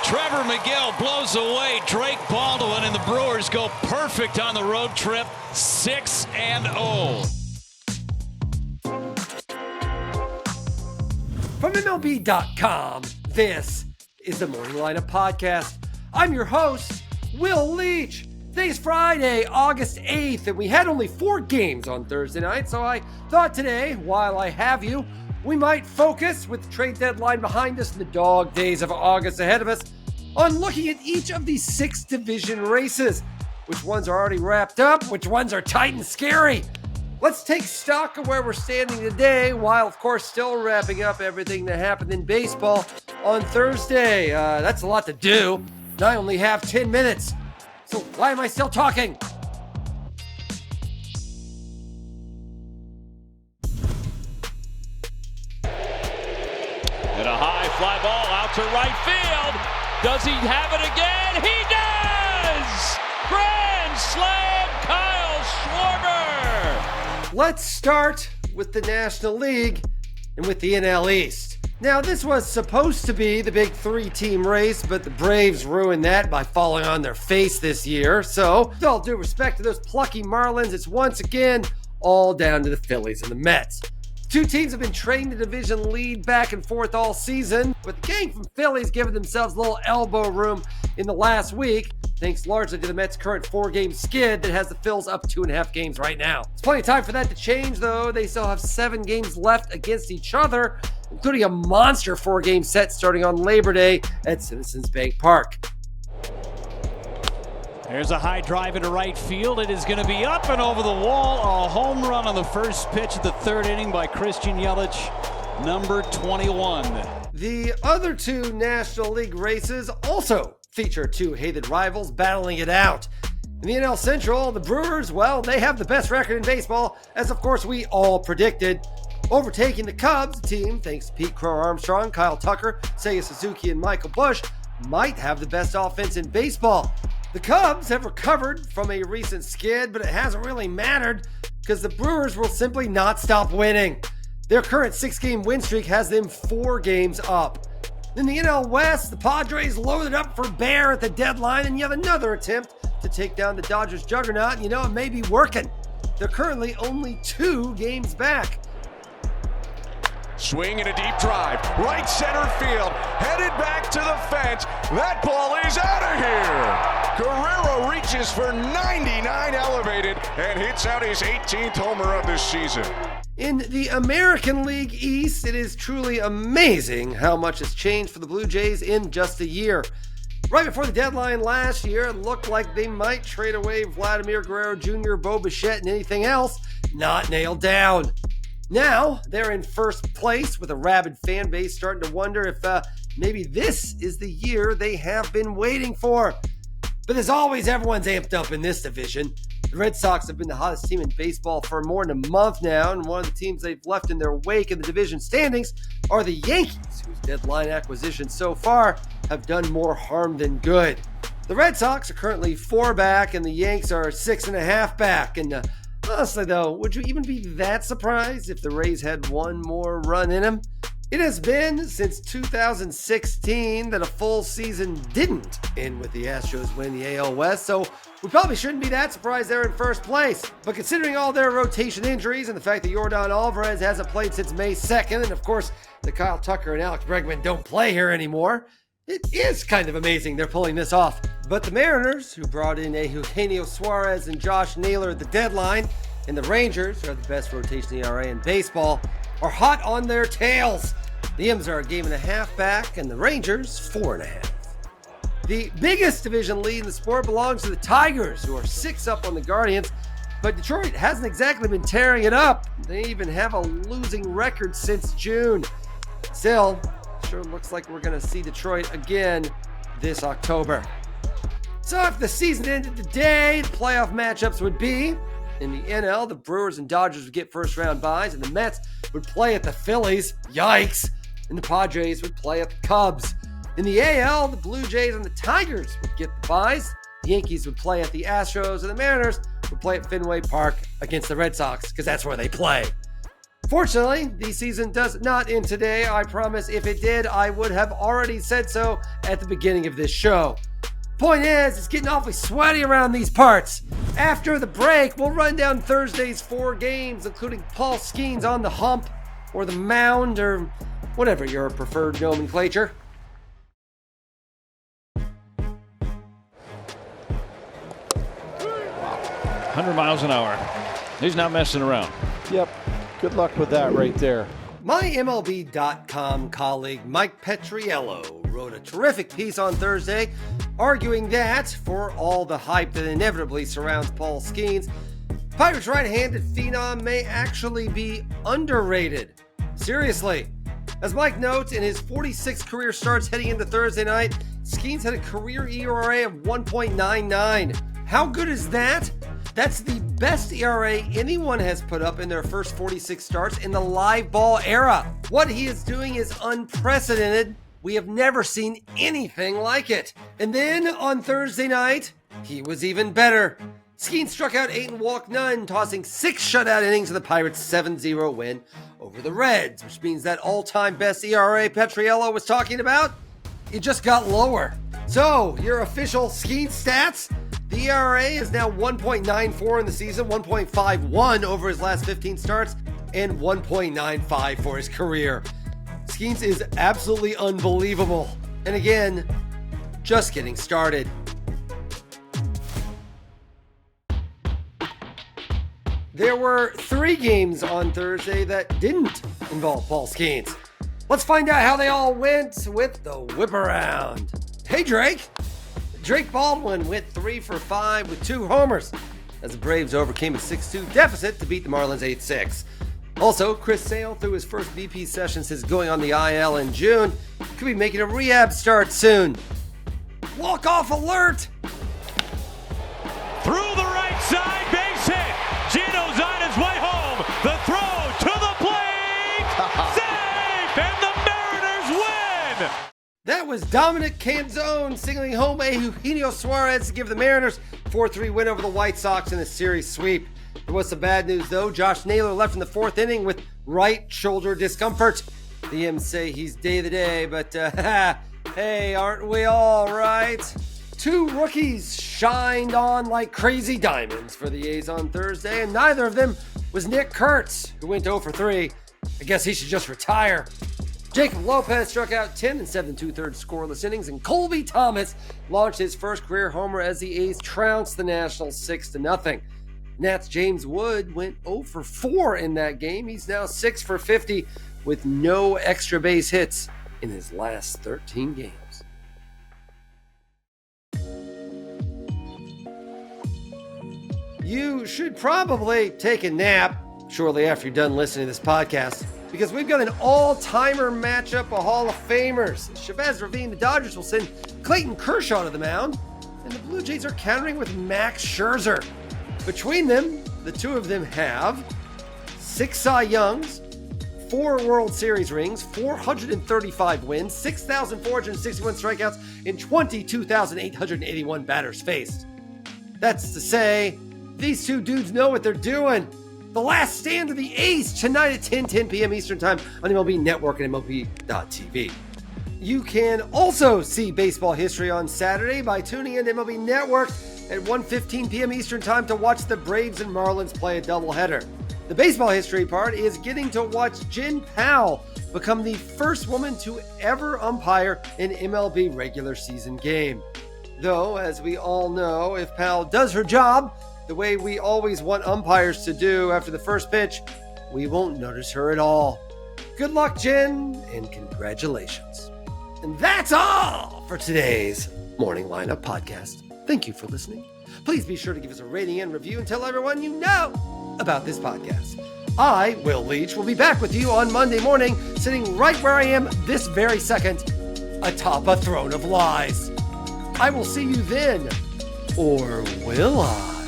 Trevor McGill blows away Drake Baldwin, and the Brewers go perfect on the road trip, 6-0. From MLB.com, this is the Morning Lineup Podcast. I'm your host, Will Leach. Today's Friday, August 8th, and we had only 4 games on Thursday night, so I thought today, while I have you, we might focus, with the trade deadline behind us and the dog days of August ahead of us, on looking at each of these 6 division races. Which ones are already wrapped up, which ones are tight and scary. Let's take stock of where we're standing today, while of course still wrapping up everything that happened in baseball on Thursday. That's a lot to do, and I only have 10 minutes. So why am I still talking? And a high fly ball out to right field. Does he have it again? He does! Grand slam, Kyle Schwarber! Let's start with the National League and with the NL East. Now, this was supposed to be the big 3-team race, but the Braves ruined that by falling on their face this year. So, with all due respect to those plucky Marlins, it's once again all down to the Phillies and the Mets. Two teams have been trading the division lead back and forth all season, with the gang from Phillies giving themselves a little elbow room in the last week, thanks largely to the Mets' current 4-game skid that has the Phils up 2.5 games right now. There's plenty of time for that to change, though. They still have 7 games left against each other, including a monster 4-game set starting on Labor Day at Citizens Bank Park. There's a high drive into right field. It is going to be up and over the wall. A home run on the first pitch of the 3rd inning by Christian Yelich, number 21. The other 2 National League races also feature 2 hated rivals battling it out. In the NL Central, the Brewers, well, they have the best record in baseball, as of course we all predicted. Overtaking the Cubs, a team, thanks to Pete Crow Armstrong, Kyle Tucker, Seiya Suzuki, and Michael Busch, might have the best offense in baseball. The Cubs have recovered from a recent skid, but it hasn't really mattered because the Brewers will simply not stop winning. Their current 6-game win streak has them 4 games up. In the NL West, the Padres loaded up for bear at the deadline and yet another attempt to take down the Dodgers juggernaut. And it may be working. They're currently only 2 games back. Swing and a deep drive, right center field, headed back to the fence. That ball is out of here. Guerrero reaches for 99 elevated and hits out his 18th homer of this season. In the American League East, it is truly amazing how much has changed for the Blue Jays in just a year. Right before the deadline last year, it looked like they might trade away Vladimir Guerrero Jr., Bo Bichette, and anything else not nailed down. Now, they're in first place with a rabid fan base starting to wonder if maybe this is the year they have been waiting for. But as always, everyone's amped up in this division. The Red Sox have been the hottest team in baseball for more than a month now, and one of the teams they've left in their wake in the division standings are the Yankees, whose deadline acquisitions so far have done more harm than good. The Red Sox are currently 4 back, and the Yanks are 6.5 back, and honestly, though, would you even be that surprised if the Rays had one more run in them? It has been since 2016 that a full season didn't end with the Astros winning the AL West, so we probably shouldn't be that surprised they're in first place. But considering all their rotation injuries and the fact that Yordan Alvarez hasn't played since May 2nd, and of course, that Kyle Tucker and Alex Bregman don't play here anymore, it is kind of amazing they're pulling this off. But the Mariners, who brought in Eugenio Suarez and Josh Naylor at the deadline, and the Rangers, who have the best rotation ERA in baseball, are hot on their tails. The M's are 1.5 games back, and the Rangers 4.5. The biggest division lead in the sport belongs to the Tigers, who are 6 up on the Guardians, but Detroit hasn't exactly been tearing it up. They even have a losing record since June. Still, sure looks like we're going to see Detroit again this October. So if the season ended today, the playoff matchups would be: in the NL, the Brewers and Dodgers would get first-round byes, and the Mets would play at the Phillies. Yikes! And the Padres would play at the Cubs. In the AL, the Blue Jays and the Tigers would get the byes. The Yankees would play at the Astros, and the Mariners would play at Fenway Park against the Red Sox, because that's where they play. Fortunately, the season does not end today. I promise if it did, I would have already said so at the beginning of this show. Point is, it's getting awfully sweaty around these parts. After the break, we'll run down Thursday's 4 games, including Paul Skeens on the hump, or the mound, or whatever your preferred nomenclature. Wow. 100 miles an hour. He's not messing around. Yep. Good luck with that right there. My MLB.com colleague Mike Petriello wrote a terrific piece on Thursday arguing that, for all the hype that inevitably surrounds Paul Skeens, Pirates right-handed phenom may actually be underrated. Seriously. As Mike notes, in his 46 career starts heading into Thursday night, Skeens had a career ERA of 1.99. How good is that? That's the best ERA anyone has put up in their first 46 starts in the live ball era. What he is doing is unprecedented. We have never seen anything like it. And then on Thursday night, he was even better. Skeens struck out 8 and walked none, tossing 6 shutout innings of the Pirates' 7-0 win over the Reds, which means that all-time best ERA Petriello was talking about, it just got lower. So, your official Skeens stats? The ERA is now 1.94 in the season, 1.51 over his last 15 starts, and 1.95 for his career. Skeens is absolutely unbelievable. And again, just getting started. There were 3 games on Thursday that didn't involve Paul Skeens. Let's find out how they all went with the whip around. Hey, Drake. Drake Baldwin went 3 for 5 with 2 homers as the Braves overcame a 6-2 deficit to beat the Marlins 8-6. Also, Chris Sale threw his first BP session since going on the IL in June. Could be making a rehab start soon. Walk-off alert! Through the right side, base hit. Gino's on his way home. The throw to the plate. Safe, and the Mariners win. That was Dominic Canzone signaling home Eugenio Suarez to give the Mariners 4-3 win over the White Sox in a series sweep. There was some bad news though. Josh Naylor left in the 4th inning with right shoulder discomfort. The M's say he's day to day, but hey, aren't we all right? 2 rookies shined on like crazy diamonds for the A's on Thursday, and neither of them was Nick Kurtz, who went 0 for 3. I guess he should just retire. Jacob Lopez struck out 10 and 7 2/3 scoreless innings, and Colby Thomas launched his first career homer as the A's trounced the Nationals 6-0. Nats' James Wood went 0 for 4 in that game. He's now 6 for 50 with no extra base hits in his last 13 games. You should probably take a nap shortly after you're done listening to this podcast, because we've got an all-timer matchup of Hall of Famers. Chavez Ravine, the Dodgers will send Clayton Kershaw to the mound, and the Blue Jays are countering with Max Scherzer. Between them, the two of them have 6 Cy Youngs, 4 World Series rings, 435 wins, 6,461 strikeouts, and 22,881 batters faced. That's to say, these 2 dudes know what they're doing. The Last Stand of the A's tonight at 10 p.m. Eastern Time on MLB Network and MLB.tv. You can also see baseball history on Saturday by tuning in to MLB Network at 1:15 p.m. Eastern Time to watch the Braves and Marlins play a doubleheader. The baseball history part is getting to watch Jen Powell become the first woman to ever umpire an MLB regular season game. Though, as we all know, if Powell does her job the way we always want umpires to do after the first pitch, we won't notice her at all. Good luck, Jen, and congratulations. And that's all for today's Morning Lineup podcast. Thank you for listening. Please be sure to give us a rating and review and tell everyone you know about this podcast. I, Will Leach, will be back with you on Monday morning, sitting right where I am this very second, atop a throne of lies. I will see you then, or will I?